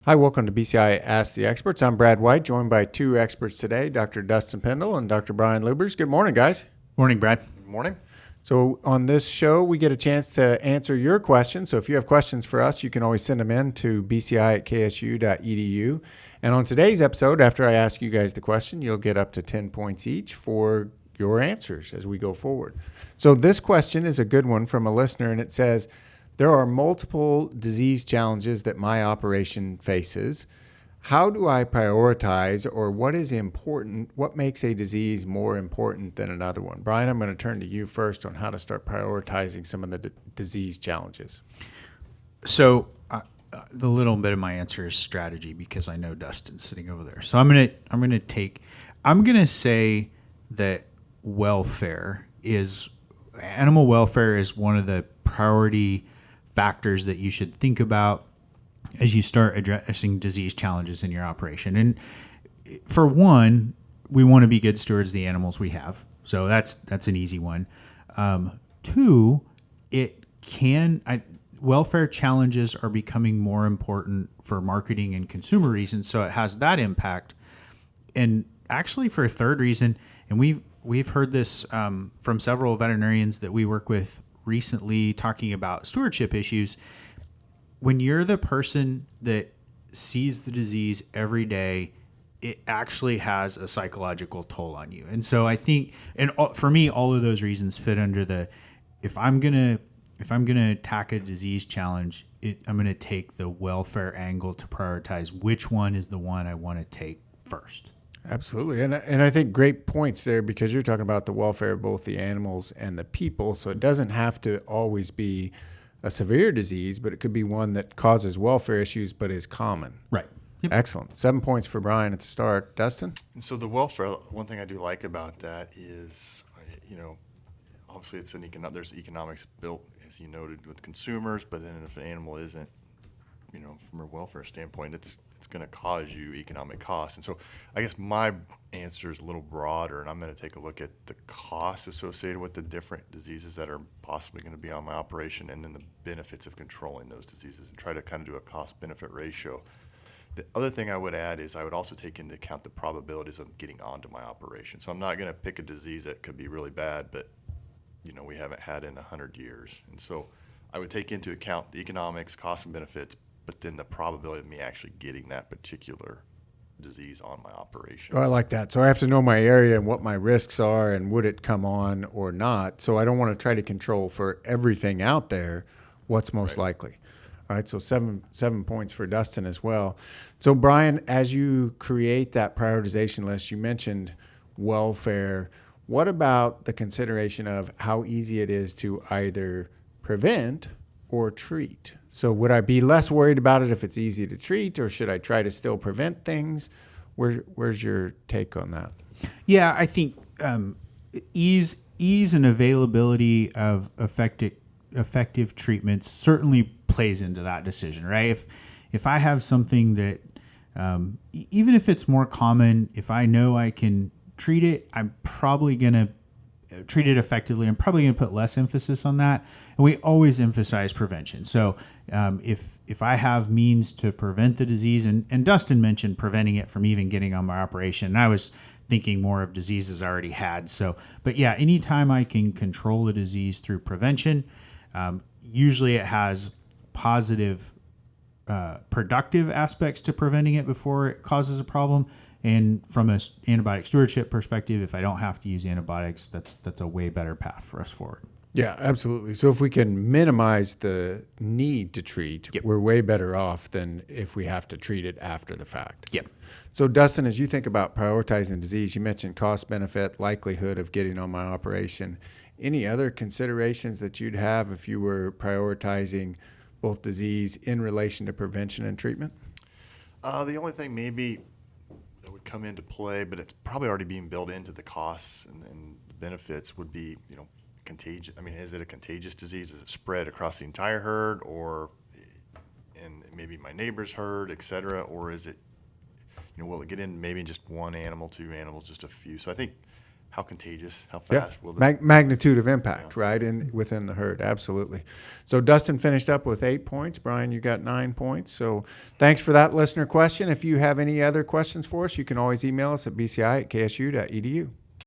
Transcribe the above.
Hi, welcome to BCI Ask the Experts. I'm Brad White, joined by two experts today, Dr. Dustin Pendle and Dr. Brian Lubers. Good morning, guys. Morning, Brad. Good morning. So on this show, we get a chance to answer your questions. So if you have questions for us, you can always send them in to bci@ksu.edu. And on today's episode, after I ask you guys the question, you'll get up to 10 points each for your answers as we go forward. So this question is a good one from a listener, and it says, there are multiple disease challenges that my operation faces. How do I prioritize, or what is important? What makes a disease more important than another one? Brian, I'm going to turn to you first on how to start prioritizing some of the disease challenges. So the little bit of my answer is strategy, because I know Dustin's sitting over there. So I'm gonna say that animal welfare is one of the priority factors that you should think about as you start addressing disease challenges in your operation. And for one, we want to be good stewards of the animals we have. So that's an easy one. Two, welfare challenges are becoming more important for marketing and consumer reasons. So it has that impact. And actually, for a third reason, and we've heard this from several veterinarians that we work with recently talking about stewardship issues. When you're the person that sees the disease every day, it actually has a psychological toll on you. And so I think, and for me, all of those reasons fit under if I'm gonna attack a disease challenge, I'm gonna take the welfare angle to prioritize which one is the one I want to take first. Absolutely. And I think great points there, because you're talking about the welfare of both the animals and the people. So it doesn't have to always be a severe disease, but it could be one that causes welfare issues but is common. Right. Yep. Excellent. 7 points for Brian at the start. Dustin? And so the welfare, one thing I do like about that is, obviously there's economics built, as you noted, with consumers, but then if an animal isn't, from a welfare standpoint, it's going to cause you economic costs. And so I guess my answer is a little broader, and I'm going to take a look at the costs associated with the different diseases that are possibly going to be on my operation, and then the benefits of controlling those diseases, and try to kind of do a cost-benefit ratio. The other thing I would add is I would also take into account the probabilities of getting onto my operation. So I'm not going to pick a disease that could be really bad, but we haven't had in 100 years. And so I would take into account the economics, costs, and benefits, but then the probability of me actually getting that particular disease on my operation. Oh, I like that. So I have to know my area and what my risks are and would it come on or not. So I don't want to try to control for everything out there what's most likely. All right, so seven points for Dustin as well. So Brian, as you create that prioritization list, you mentioned welfare. What about the consideration of how easy it is to either prevent or treat? So would I be less worried about it if it's easy to treat, or should I try to still prevent things? Where's your take on that? Yeah, I think ease and availability of effective treatments certainly plays into that decision, right? If I have something that, even if it's more common, if I know I can treat it, I'm probably going to treat it effectively. I'm probably going to put less emphasis on that. And we always emphasize prevention. So if I have means to prevent the disease, and Dustin mentioned preventing it from even getting on my operation, and I was thinking more of diseases I already had. So, but yeah, anytime I can control the disease through prevention, usually it has positive, productive aspects to preventing it before it causes a problem. And from an antibiotic stewardship perspective, if I don't have to use antibiotics, that's a way better path for us forward. Yeah, absolutely. So if we can minimize the need to treat, Yep. We're way better off than if we have to treat it after the fact. Yep. So Dustin, as you think about prioritizing disease, you mentioned cost benefit, likelihood of getting on my operation. Any other considerations that you'd have if you were prioritizing both disease in relation to prevention and treatment? The only thing maybe that would come into play, but it's probably already being built into the costs and the benefits, would be, contagion. I mean, is it a contagious disease? Is it spread across the entire herd, or in maybe my neighbor's herd, et cetera? Or is it, will it get in maybe just one animal, two animals, just a few? So I think how contagious, how Yeah, fast will this? magnitude of impact, right, within the herd, absolutely. So Dustin finished up with 8 points. Brian, you got 9 points. So thanks for that listener question. If you have any other questions for us, you can always email us at bci@ksu.edu.